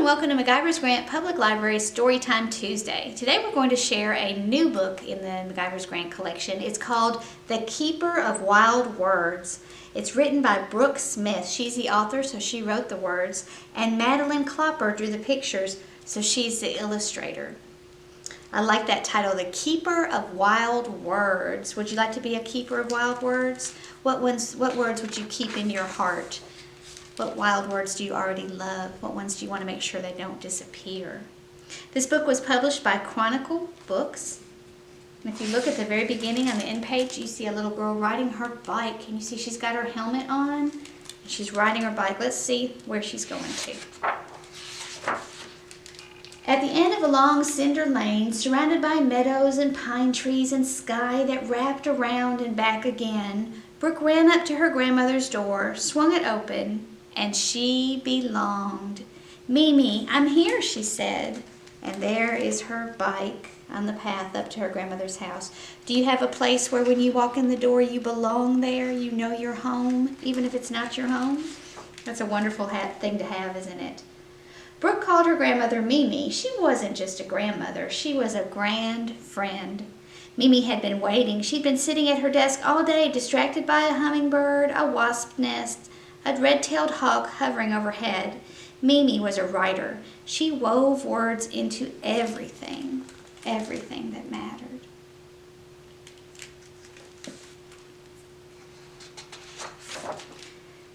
welcome to MacGyver's Grant Public Library Storytime Tuesday. Today we're going to share a new book in the MacGyver's Grant collection. It's called The Keeper of Wild Words. It's written by Brooke Smith. She's the author, so she wrote the words, and Madeline Kloepper drew the pictures, so she's the illustrator. I like that title, The Keeper of Wild Words. Would you like to be a keeper of wild words? What words would you keep in your heart? What wild words do you already love? What ones do you want to make sure they don't disappear? This book was published by Chronicle Books. And if you look at the very beginning on the end page, you see a little girl riding her bike. And you see she's got her helmet on. And she's riding her bike. Let's see where she's going to. At the end of a long cinder lane, surrounded by meadows and pine trees and sky that wrapped around and back again, Brooke ran up to her grandmother's door, swung it open, and she belonged. "Mimi, I'm here," she said. And there is her bike on the path up to her grandmother's house. Do you have a place where when you walk in the door you belong there? You know you're home, even if it's not your home? That's a wonderful thing to have, isn't it? Brooke called her grandmother Mimi. She wasn't just a grandmother. She was a grand friend. Mimi had been waiting. She'd been sitting at her desk all day, distracted by a hummingbird, a wasp nest, a red-tailed hawk hovering overhead. Mimi was a writer. She wove words into everything that mattered.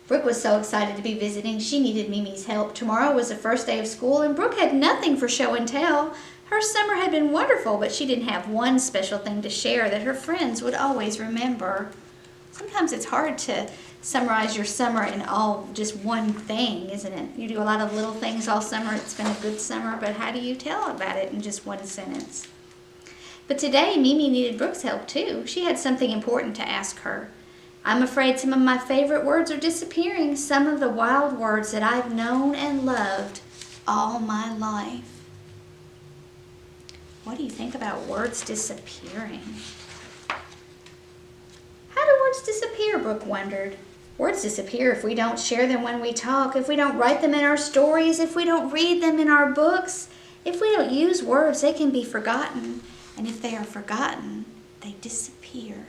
Brooke was so excited to be visiting, she needed Mimi's help. Tomorrow was the first day of school, and Brooke had nothing for show and tell. Her summer had been wonderful, but she didn't have one special thing to share that her friends would always remember. Sometimes it's hard to summarize your summer in all just one thing, isn't it? You do a lot of little things all summer. It's been a good summer, but how do you tell about it in just one sentence? But today, Mimi needed Brooke's help too. She had something important to ask her. "I'm afraid some of my favorite words are disappearing, some of the wild words that I've known and loved all my life." What do you think about words disappearing? How do words disappear, Brooke wondered. Words disappear if we don't share them when we talk, if we don't write them in our stories, if we don't read them in our books. If we don't use words, they can be forgotten. And if they are forgotten, they disappear.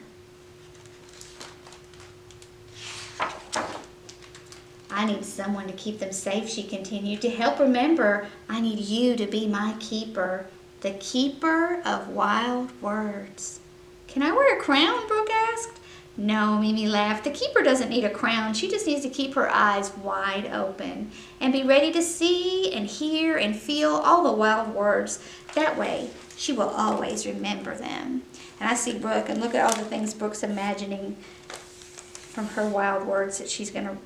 "I need someone to keep them safe," she continued. "To help remember, I need you to be my keeper. The keeper of wild words." "Can I wear a crown?" Brooke asked. "No," Mimi laughed. "The keeper doesn't need a crown. She just needs to keep her eyes wide open and be ready to see and hear and feel all the wild words. That way, she will always remember them." And I see Brooke, and look at all the things Brooke's imagining from her wild words that she's going to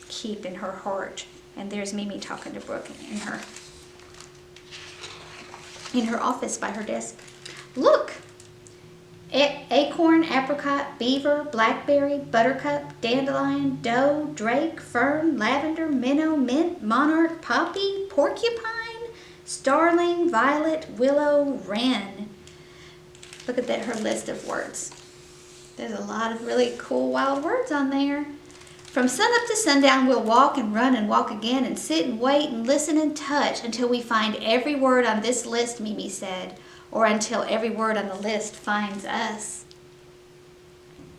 keep in her heart. And there's Mimi talking to Brooke in her office by her desk. "Look! Acorn, apricot, beaver, blackberry, buttercup, dandelion, doe, drake, fern, lavender, minnow, mint, monarch, poppy, porcupine, starling, violet, willow, wren." Look at that, her list of words. There's a lot of really cool wild words on there. "From sunup to sundown, we'll walk and run and walk again and sit and wait and listen and touch until we find every word on this list," Mimi said, "or until every word on the list finds us."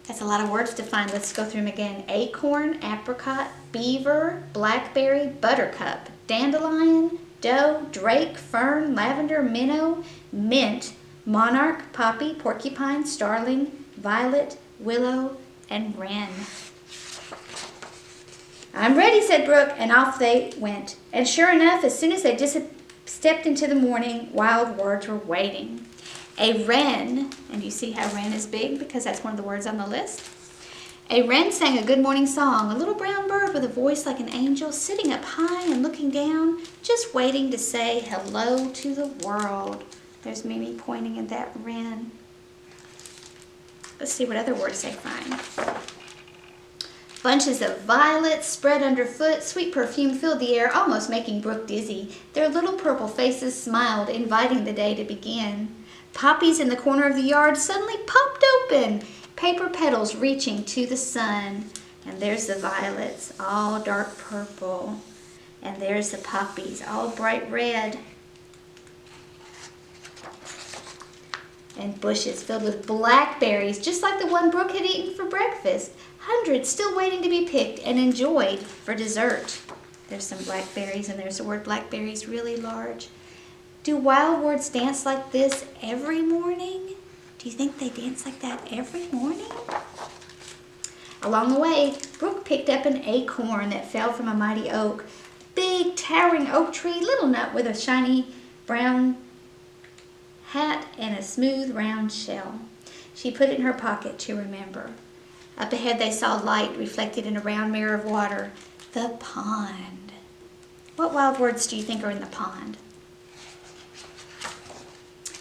That's a lot of words to find. Let's go through them again. Acorn, apricot, beaver, blackberry, buttercup, dandelion, doe, drake, fern, lavender, minnow, mint, monarch, poppy, porcupine, starling, violet, willow, and wren. "I'm ready," said Brooke, and off they went. And sure enough, as soon as they stepped into the morning, wild words were waiting. A wren, and you see how wren is big because that's one of the words on the list. A wren sang a good morning song, a little brown bird with a voice like an angel, sitting up high and looking down, just waiting to say hello to the world. There's Mimi pointing at that wren. Let's see what other words they find. Bunches of violets spread underfoot, sweet perfume filled the air, almost making Brooke dizzy. Their little purple faces smiled, inviting the day to begin. Poppies in the corner of the yard suddenly popped open, paper petals reaching to the sun. And there's the violets, all dark purple. And there's the poppies, all bright red. And bushes filled with blackberries, just like the one Brooke had eaten for breakfast. Hundreds still waiting to be picked and enjoyed for dessert. There's some blackberries, and there's the word blackberries really large. Do wildwords dance like this every morning? Do you think they dance like that every morning? Along the way, Brooke picked up an acorn that fell from a mighty oak. Big, towering oak tree, little nut with a shiny brown hat and a smooth, round shell. She put it in her pocket to remember. Up ahead, they saw light reflected in a round mirror of water. The pond. What wild words do you think are in the pond?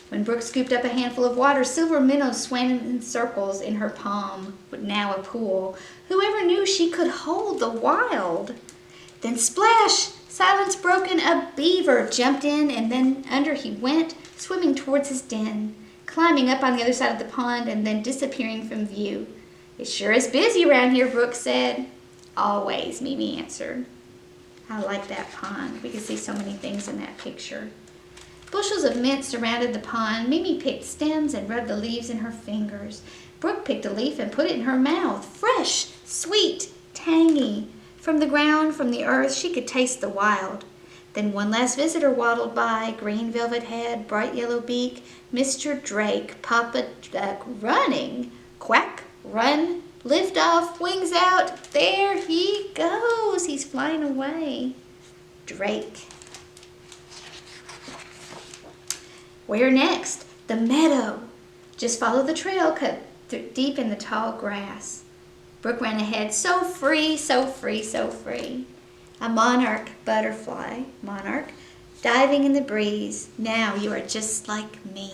When Brooke scooped up a handful of water, silver minnows swam in circles in her palm, now a pool. Whoever knew she could hold the wild? Then splash! Silence broken, a beaver jumped in, and then under he went, swimming towards his den, climbing up on the other side of the pond and then disappearing from view. It sure is busy around here, Brooke said. Always, Mimi answered. I like that pond. We can see so many things in that picture. Bushels of mint surrounded the pond. Mimi picked stems and rubbed the leaves in her fingers. Brooke picked a leaf and put it in her mouth. Fresh, sweet, tangy. From the ground, from the earth, she could taste the wild. Then one last visitor waddled by, green velvet head, bright yellow beak, Mr. Drake, Papa Duck, running. Quack, run, lift off, wings out. There he goes. He's flying away. Drake. Where next? The meadow. Just follow the trail cut deep in the tall grass. Brooke ran ahead, so free, so free, so free. A monarch butterfly, diving in the breeze. Now you are just like me.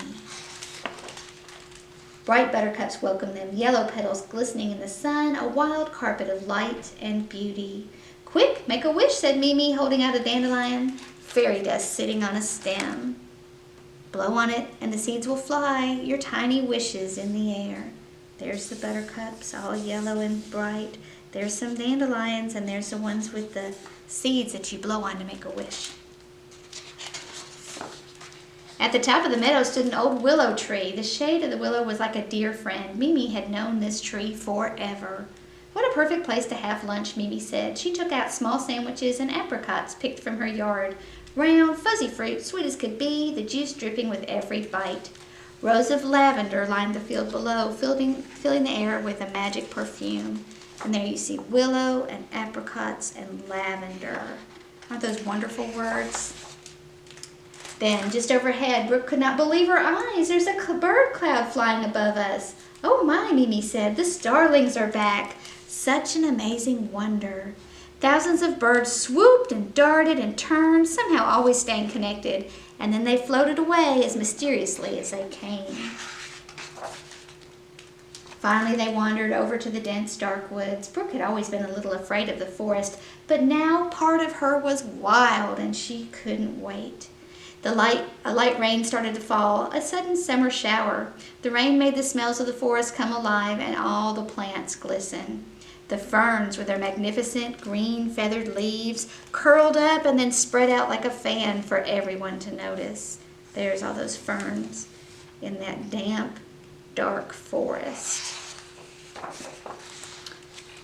Bright buttercups welcomed them, yellow petals glistening in the sun, a wild carpet of light and beauty. Quick, make a wish, said Mimi, holding out a dandelion. Fairy dust sitting on a stem. Blow on it, and the seeds will fly, your tiny wishes in the air. There's the buttercups, all yellow and bright. There's some dandelions, and there's the ones with the seeds that you blow on to make a wish. At the top of the meadow stood an old willow tree. The shade of the willow was like a dear friend. Mimi had known this tree forever. What a perfect place to have lunch, Mimi said. She took out small sandwiches and apricots picked from her yard. Round, fuzzy fruit, sweet as could be, the juice dripping with every bite. Rows of lavender lined the field below, filling the air with a magic perfume. And there you see willow and apricots and lavender. Aren't those wonderful words? Then, just overhead, Brooke could not believe her eyes. There's a bird cloud flying above us. Oh my, Mimi said, the starlings are back. Such an amazing wonder. Thousands of birds swooped and darted and turned, somehow always staying connected, and then they floated away as mysteriously as they came. Finally, they wandered over to the dense, dark woods. Brooke had always been a little afraid of the forest, but now part of her was wild, and she couldn't wait. A light rain started to fall, a sudden summer shower. The rain made the smells of the forest come alive, and all the plants glisten. The ferns, with their magnificent green feathered leaves, curled up and then spread out like a fan for everyone to notice. There's all those ferns in that damp, dark forest.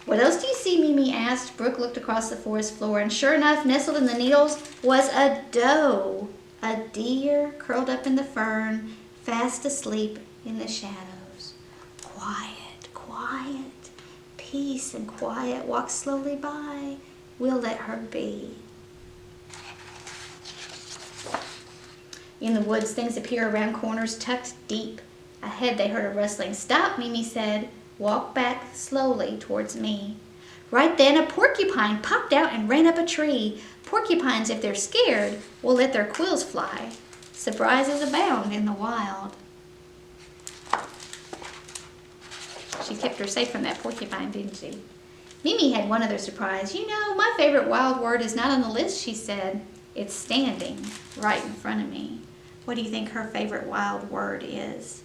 What else do you see, Mimi asked. Brooke looked across the forest floor, and sure enough, nestled in the needles was a doe, a deer curled up in the fern, fast asleep in the shadows. Quiet, quiet. Peace and quiet, walk slowly by. We'll let her be. In the woods, things appear around corners tucked deep. Ahead, they heard a rustling. Stop, Mimi said. Walk back slowly towards me. Right then, a porcupine popped out and ran up a tree. Porcupines, if they're scared, will let their quills fly. Surprises abound in the wild. She kept her safe from that porcupine, didn't she? Mimi had one other surprise. You know, my favorite wild word is not on the list, she said. It's standing right in front of me. What do you think her favorite wild word is?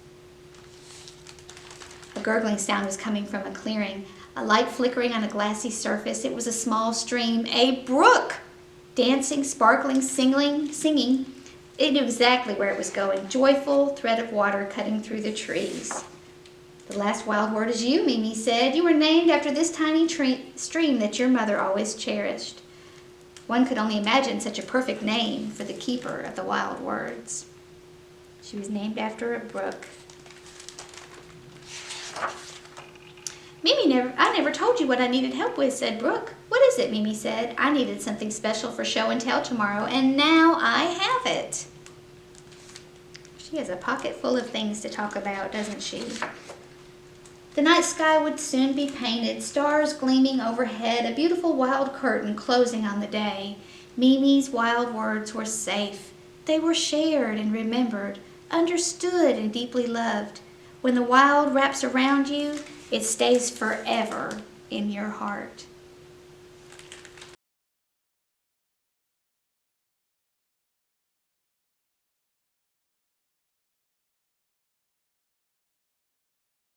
A gurgling sound was coming from a clearing, a light flickering on a glassy surface. It was a small stream, a brook. dancing, sparkling, singing. It knew exactly where it was going. Joyful thread of water cutting through the trees. The last wild word is you, Mimi said. You were named after this tiny stream that your mother always cherished. One could only imagine such a perfect name for the keeper of the wild words. She was named after a brook. I never told you what I needed help with, said Brooke. What is it, Mimi said. I needed something special for show and tell tomorrow, and now I have it. She has a pocket full of things to talk about, doesn't she? The night sky would soon be painted, stars gleaming overhead, a beautiful wild curtain closing on the day. Mimi's wild words were safe. They were shared and remembered, understood and deeply loved. When the wild wraps around you, it stays forever in your heart.